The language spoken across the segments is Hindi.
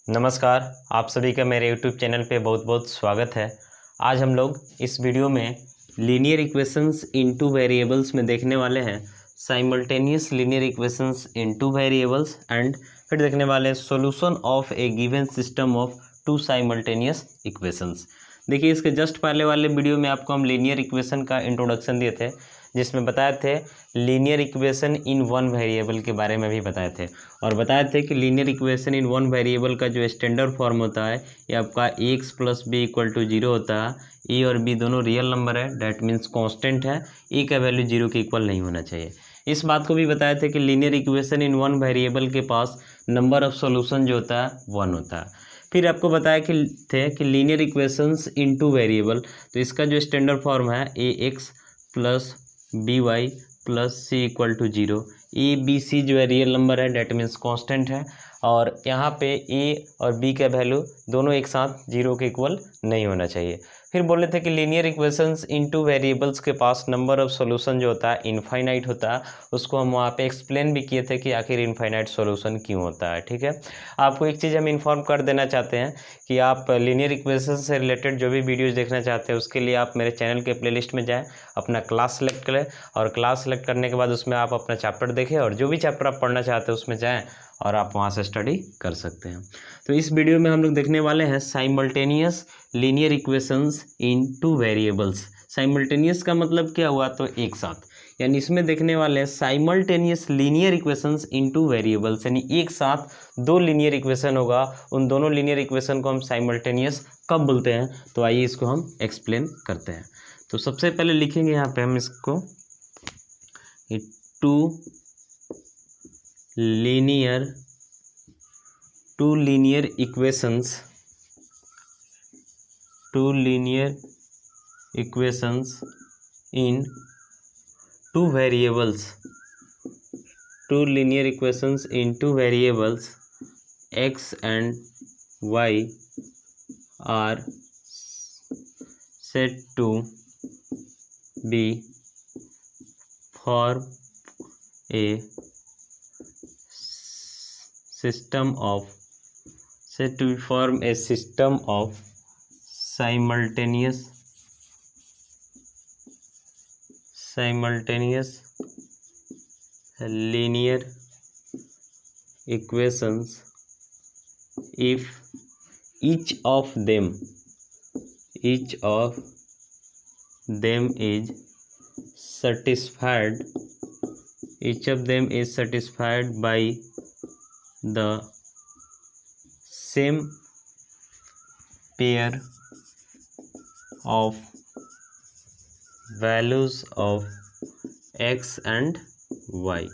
नमस्कार, आप सभी का मेरे YouTube चैनल पे बहुत बहुत स्वागत है। आज हम लोग इस वीडियो में linear equations in two variables में देखने वाले हैं simultaneous linear equations in two variables and फिर देखने वाले हैं solution of a given system of two simultaneous equations. देखिए, इसके जस्ट पहले वाले वीडियो में आपको हम लीनियर इक्वेशन का इंट्रोडक्शन दिए थे, जिसमें बताए थे linear equation in one variable के बारे में भी बताए थे और बताए थे कि linear equation in one variable का जो स्टैंडर्ड फॉर्म होता है ये आपका x plus B equal to zero होता है। ए और बी दोनों रियल नंबर है, डैट मीन्स कांस्टेंट है, ए का वैल्यू जीरो के इक्वल नहीं होना चाहिए। इस बात को भी बताया थे कि linear equation in one variable के पास नंबर ऑफ सॉल्यूशन जो होता है वन होता है। फिर आपको बताया कि linear equations in two variable, तो इसका जो स्टैंडर्ड फॉर्म है A X plus B Y plus C equal to zero. A B C जो है रियल नंबर है, डेट मीन्स कांस्टेंट है, और यहाँ पे ए और बी का वैल्यू दोनों एक साथ जीरो के इक्वल नहीं होना चाहिए। फिर बोले थे कि linear equations in two variables के पास नंबर ऑफ सॉल्यूशन जो होता है इनफाइनाइट होता है। उसको हम वहाँ पे एक्सप्लेन भी किए थे कि आखिर इनफाइनाइट सॉल्यूशन क्यों होता है। ठीक है, आपको एक चीज़ हम इन्फॉर्म कर देना चाहते हैं कि आप लीनियर इक्वेशन से रिलेटेड जो भी वीडियोज़ देखना चाहते हैं उसके लिए आप मेरे चैनल के प्लेलिस्ट में जाएँ, अपना क्लास सेलेक्ट करें और क्लास सेलेक्ट करने के बाद उसमें आप अपना चैप्टर देखें और जो भी चैप्टर आप पढ़ना चाहते हैं उसमें जाएं और आप वहां से स्टडी कर सकते हैं। तो इस वीडियो में हम लोग देखने वाले हैं simultaneous linear equations in two variables. Simultaneous का मतलब क्या हुआ, तो एक साथ, यानी इसमें देखने वाले हैं simultaneous linear equations in two variables, यानी एक साथ दो लीनियर इक्वेशन होगा। उन दोनों लीनियर इक्वेशन को हम साइमल्टेनियस कब बोलते हैं, तो आइए इसको हम एक्सप्लेन करते हैं। तो सबसे पहले लिखेंगे यहाँ पे हम इसको two linear equations in two variables x and y are said to be form a system of simultaneous linear equations if each of them is satisfied by the same pair of values of x and y।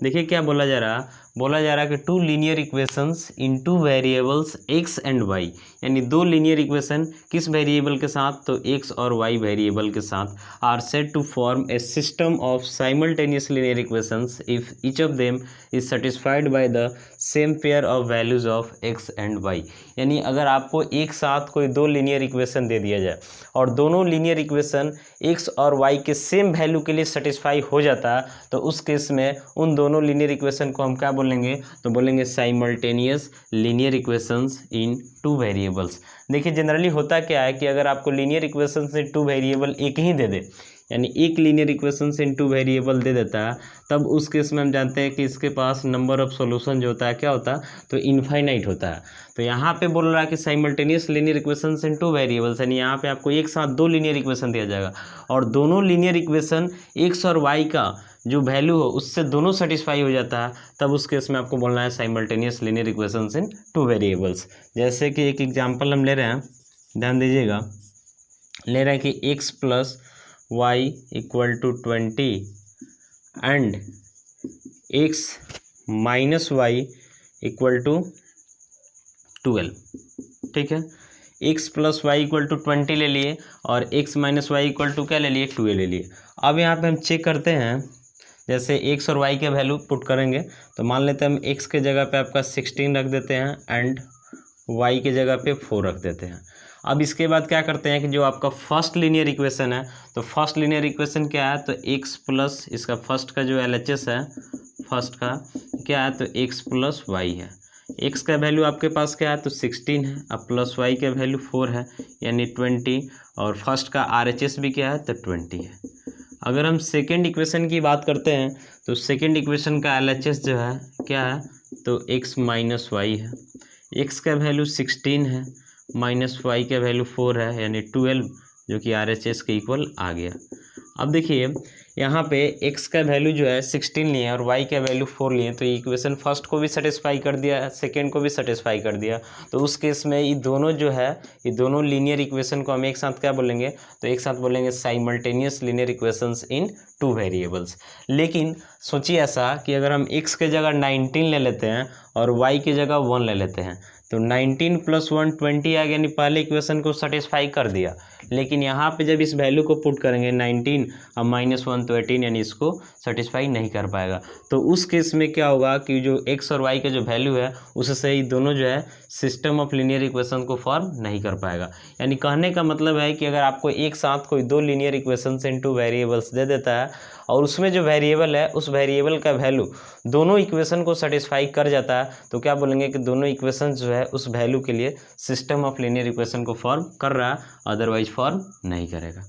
देखिए क्या बोला जा रहा कि two linear equations in two variables x and y, यानी दो लीनियर इक्वेशन किस वेरिएबल के साथ, तो x और y वेरिएबल के साथ, are said to form a system of simultaneous linear equations if each of them is satisfied by the same pair of values of x and y। यानी अगर आपको एक साथ कोई दो लीनियर इक्वेशन दे दिया जाए और दोनों लीनियर इक्वेशन x और y के सेम वैल्यू के लिए सेटिस्फाई हो जाता है, तो उस केस में उन दोनों लीनियर इक्वेशन को हम क्या बोलेंगे, तो बोलेंगे simultaneous linear equations in two variables. देखिए जनरली होता क्या है कि अगर आपको linear equations in two variable एक ही दे दे, यानी एक linear equations in two variable दे देता है, तब उस केस में हम जानते हैं कि इसके पास नंबर ऑफ सॉल्यूशन जो होता है क्या होता है, तो इनफाइनाइट होता है। तो यहाँ पे बोल रहा है कि simultaneous linear equations in two variables, यानी यहाँ पे आपको एक साथ दो लीनियर इक्वेशन दिया जाएगा और दोनों लीनियर इक्वेशन एक्स और वाई का जो वैल्यू हो उससे दोनों सेटिस्फाई हो जाता है, तब उस केस में आपको बोलना है simultaneous linear equations in two variables. जैसे कि एक एग्जांपल हम ले रहे हैं, ध्यान दीजिएगा, ले रहे हैं कि x plus y equal to 20 and x minus y equal to 12। ठीक है, x plus y equal to 20 ले लिए और x minus y equal to क्या ले लिए, 12 ले लिए। अब यहाँ पे हम चेक करते हैं, जैसे x और y के वैल्यू पुट करेंगे, तो मान लेते हैं हम x के जगह पे आपका 16 रख देते हैं एंड y के जगह पे 4 रख देते हैं। अब इसके बाद क्या करते हैं कि जो आपका फर्स्ट लीनियर इक्वेशन है, तो फर्स्ट लीनियर इक्वेशन क्या है, तो x प्लस इसका फर्स्ट का जो LHS है फर्स्ट का क्या है, तो x प्लस वाई है। एक्स का वैल्यू आपके पास क्या है तो 16 है, अब प्लस वाई का वैल्यू 4 है यानी 20, और फर्स्ट का RHS भी क्या है तो 20 है। अगर हम सेकेंड इक्वेशन की बात करते हैं तो सेकेंड इक्वेशन का LHS जो है क्या है तो x माइनस वाई है, x का वैल्यू 16 है माइनस वाई का वैल्यू 4 है यानी 12, जो कि RHS के इक्वल आ गया। अब देखिए यहाँ पे x का वैल्यू जो है 16 लिए और y का वैल्यू 4 लिए, तो ये इक्वेशन फर्स्ट को भी सेटिस्फाई कर दिया, सेकेंड को भी सेटिस्फाई कर दिया। तो उस केस में ये दोनों जो है, ये दोनों लीनियर इक्वेशन को हम एक साथ क्या बोलेंगे तो एक साथ बोलेंगे simultaneous linear equations in two variables. लेकिन सोचिए ऐसा कि अगर हम x के जगह 19 ले लेते हैं और y की जगह 1 ले लेते हैं तो 19 + 1 20 आ गया, यानी पहले इक्वेशन को सेटिस्फाई कर दिया। लेकिन यहाँ पे जब इस वैल्यू को पुट करेंगे 19 और -1 तो 18, यानी इसको सेटिस्फाई नहीं कर पाएगा। तो उस केस में क्या होगा कि जो x और y का जो वैल्यू है उससे ही दोनों जो है सिस्टम ऑफ लीनियर इक्वेशन को फॉर्म नहीं कर पाएगा। यानी कहने का मतलब है कि अगर आपको एक साथ कोई दो linear equations in two variables दे देता है और उसमें जो वेरिएबल है उस वेरिएबल का वैल्यू दोनों इक्वेशन को सेटिस्फाई कर जाता है तो क्या बोलेंगे कि दोनों इक्वेशन जो है उस वैल्यू के लिए सिस्टम ऑफ लीनियर इक्वेशन को फॉर्म कर रहा है, अदरवाइज फॉर्म नहीं करेगा।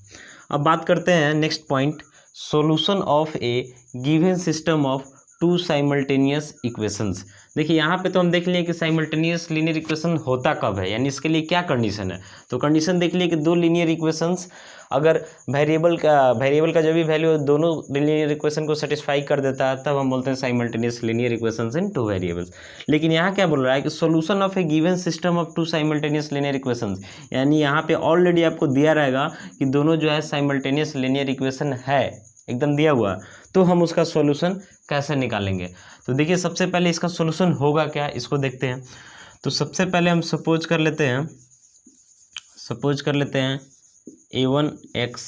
अब बात करते हैं next point, solution of a given system of two simultaneous equations. देखिए यहाँ पे तो हम देख लिए कि साइमल्टेनियस लीनियर इक्वेशन होता कब है, यानी इसके लिए क्या कंडीशन है। तो कंडीशन देख लिए कि दो लीनियर इक्वेशंस अगर वेरिएबल का जो भी वैल्यू है दोनों लीनियर इक्वेशन को सेटिस्फाई कर देता है तब हम बोलते हैं simultaneous linear equations in two variables. लेकिन यहाँ क्या बोल रहा है कि solution of a given system of two simultaneous linear equations, यानी यहाँ पे ऑलरेडी आपको दिया रहेगा कि दोनों जो है साइमल्टेनियस लीनियर इक्वेशन है, एकदम दिया हुआ, तो हम उसका सॉल्यूशन कैसे निकालेंगे। तो देखिए सबसे पहले इसका सॉल्यूशन होगा क्या, इसको देखते हैं। तो सबसे पहले हम सपोज कर लेते हैं a1x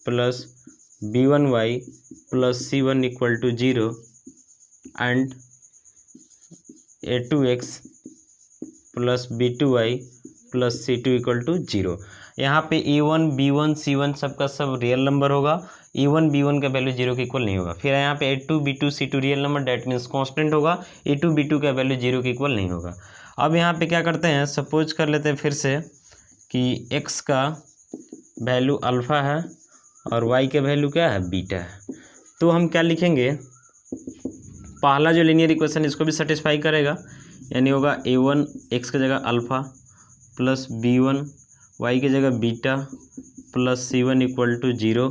plus b1y plus c1 = 0 and a2x plus b2y plus c2 = 0। यहाँ पे a1 b1 c1 सबका सब रियल नंबर होगा, a1 b1 का वैल्यू 0 के इक्वल नहीं होगा। फिर यहाँ पे a2 b2 c2 real number, that means constant होगा, a2 b2 का वैल्यू 0 के इक्वल नहीं होगा। अब यहाँ पे क्या करते हैं, सपोज कर लेते हैं फिर से कि x का वैल्यू अल्फ़ा है और y का वैल्यू क्या है बीटा है। तो हम क्या लिखेंगे, पहला जो लीनियर इक्वेशन इसको भी सेटिस्फाई करेगा, यानी होगा a1 x की जगह अल्फ़ा प्लस b1 y की जगह बीटा प्लस c1 = 0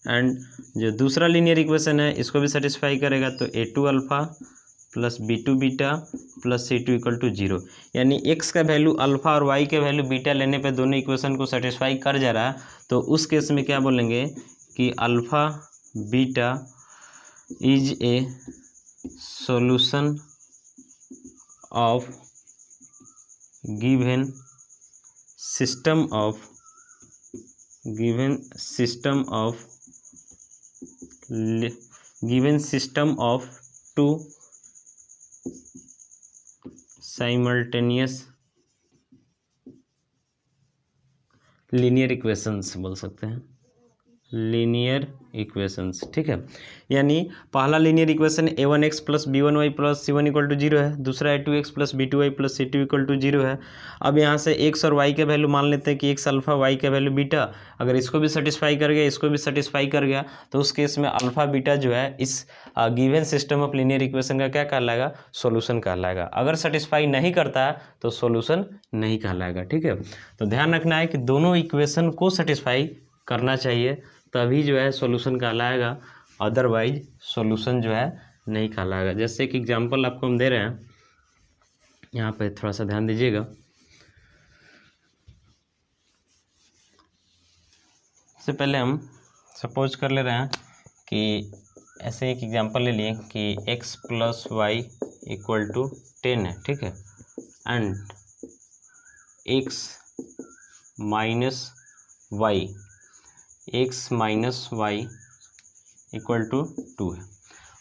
एंड जो दूसरा लीनियर इक्वेशन है इसको भी सेटिस्फाई करेगा, तो a2 alpha plus b2 beta plus c2 = 0। यानी x का वैल्यू अल्फ़ा और y के वैल्यू बीटा लेने पे दोनों इक्वेशन को सेटिस्फाई कर जा रहा है। तो उस केस में क्या बोलेंगे कि alpha beta is a solution of given system of two simultaneous linear equations, बोल सकते हैं लीनियर इक्वेशंस, ठीक है। यानी पहला linear equation a1x plus b1y plus c1 = 0 है, दूसरा a2x plus b2y plus c2 = 0 है। अब यहाँ से x और y के वैल्यू मान लेते हैं कि x अल्फ़ा y का वैल्यू बीटा, अगर इसको भी सेटिस्फाई कर गया इसको भी सेटिस्फाई कर गया तो उस केस में अल्फ़ा बीटा जो है इस given system of linear equation का क्या कहलाएगा, सॉल्यूशन कहलाएगा। अगर सेटिस्फाई नहीं करता है तो सॉल्यूशन नहीं कहलाएगा, ठीक है। तो ध्यान रखना है कि दोनों इक्वेशन को सेटिस्फाई करना चाहिए तभी जो है सॉल्यूशन कहलाएगा, अदरवाइज सॉल्यूशन जो है नहीं कहलाएगा। जैसे कि एग्जांपल आपको हम दे रहे हैं, यहाँ पे थोड़ा सा ध्यान दीजिएगा। सबसे पहले हम सपोज कर ले रहे हैं कि ऐसे एक एग्जांपल ले लिए कि x + y = 10 है, ठीक है, एंड x माइनस y = 2 है,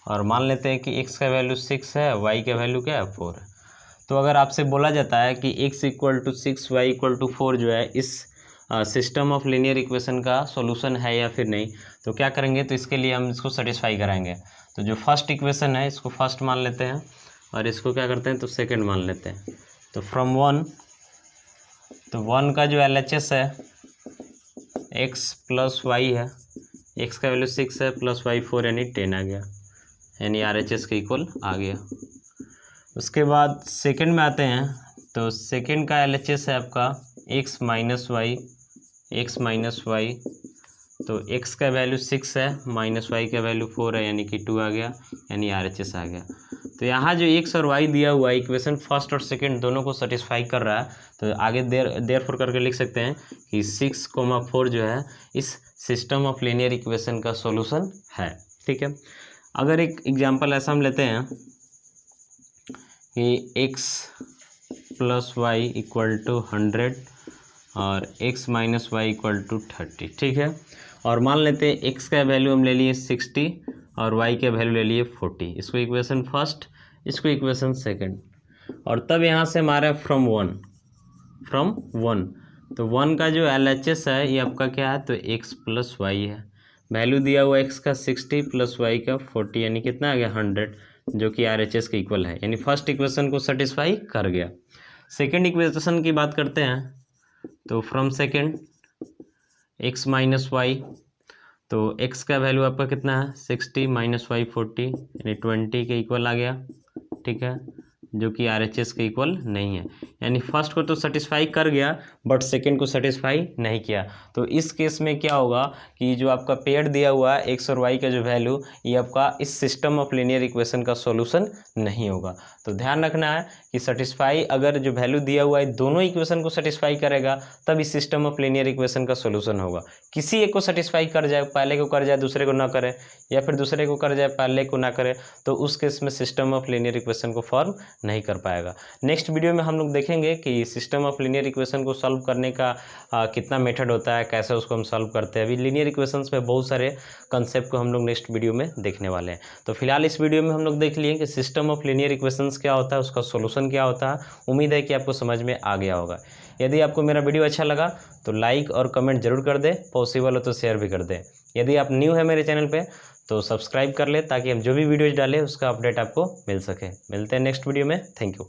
और मान लेते हैं कि x का वैल्यू 6 है, y का वैल्यू क्या है 4 है। तो अगर आपसे बोला जाता है कि x = 6 y = 4 जो है इस सिस्टम ऑफ लीनियर इक्वेशन का सॉल्यूशन है या फिर नहीं, तो क्या करेंगे, तो इसके लिए हम इसको सेटिस्फाई कराएंगे। तो जो फर्स्ट इक्वेशन है इसको फर्स्ट मान लेते हैं और इसको क्या करते हैं तो सेकेंड मान लेते हैं। तो फ्रॉम 1, तो 1 का जो LHS है x प्लस वाई है, x का वैल्यू 6 है प्लस वाई 4 यानी 10 आ गया, यानी RHS के इक्वल आ गया। उसके बाद सेकंड में आते हैं, तो सेकंड का LHS है आपका x माइनस वाई, तो x का वैल्यू 6 है माइनस वाई का वैल्यू 4 है यानी कि 2 आ गया, यानी RHS आ गया। तो यहाँ जो x और y दिया हुआ है इक्वेशन फर्स्ट और सेकंड दोनों को सेटिस्फाई कर रहा है, तो आगे देयरफॉर करके लिख सकते हैं कि 6,4 जो है इस सिस्टम ऑफ लीनियर इक्वेशन का सॉल्यूशन है। ठीक है, अगर एक एग्जांपल ऐसा हम लेते हैं कि x plus y equal to 100 और x minus y equal to 30। ठीक है, और मान लेते हैं x का वैल्यू हम ले लिए 60 और y का वैल्यू ले लिए 40। इसको इक्वेशन फर्स्ट, इसको इक्वेशन सेकंड, और तब यहाँ से हमारा फ्रॉम वन, तो 1 का जो LHS है ये आपका क्या है तो x प्लस वाई है, वैल्यू दिया हुआ x का 60 प्लस वाई का 40 यानी कितना आ गया 100, जो कि RHS के इक्वल है, यानी फर्स्ट इक्वेशन को सेटिस्फाई कर गया। सेकेंड इक्वेशन की बात करते हैं, तो from second x minus y, तो x का वैल्यू आपका कितना है 60 माइनस वाई 40 यानी 20 के इक्वल आ गया। ठीक है, जो कि RHS के इक्वल नहीं है, यानी फर्स्ट को तो सेटिस्फाई कर गया बट सेकंड को सेटिस्फाई नहीं किया। तो इस केस में क्या होगा कि जो आपका पेयर दिया हुआ है x और y का जो वैल्यू ये आपका इस सिस्टम ऑफ लीनियर इक्वेशन का सॉल्यूशन नहीं होगा। तो ध्यान रखना है कि सेटिस्फाई अगर जो वैल्यू दिया हुआ है दोनों इक्वेशन को सेटिस्फाई करेगा तब इस सिस्टम ऑफ लीनियर इक्वेशन का सॉल्यूशन होगा। किसी एक को सेटिस्फाई कर जाए, पहले को कर जाए दूसरे को ना करे, या फिर दूसरे को कर जाए पहले को ना करे, तो उस केस में सिस्टम ऑफ लीनियर इक्वेशन को फॉर्म नहीं कर पाएगा। नेक्स्ट वीडियो में हम लोग देखेंगे कि सिस्टम ऑफ लीनियर इक्वेशन को सॉल्व करने का कितना मेथड होता है, कैसे उसको हम सॉल्व करते हैं। अभी लीनियर इक्वेशंस में बहुत सारे कंसेप्ट को हम लोग नेक्स्ट वीडियो में देखने वाले हैं। तो फिलहाल इस वीडियो में हम लोग देख लिए कि सिस्टम ऑफ लीनियर इक्वेशंस क्या होता है, उसका सॉल्यूशन क्या होता है। उम्मीद है कि आपको समझ में आ गया होगा। यदि आपको मेरा वीडियो अच्छा लगा तो लाइक और कमेंट जरूर कर दें, पॉसिबल हो तो शेयर भी कर दें। यदि आप न्यू है मेरे चैनल पे तो सब्सक्राइब कर ले ताकि हम जो भी वीडियोज डालें उसका अपडेट आपको मिल सके। मिलते हैं नेक्स्ट वीडियो में। Thank you.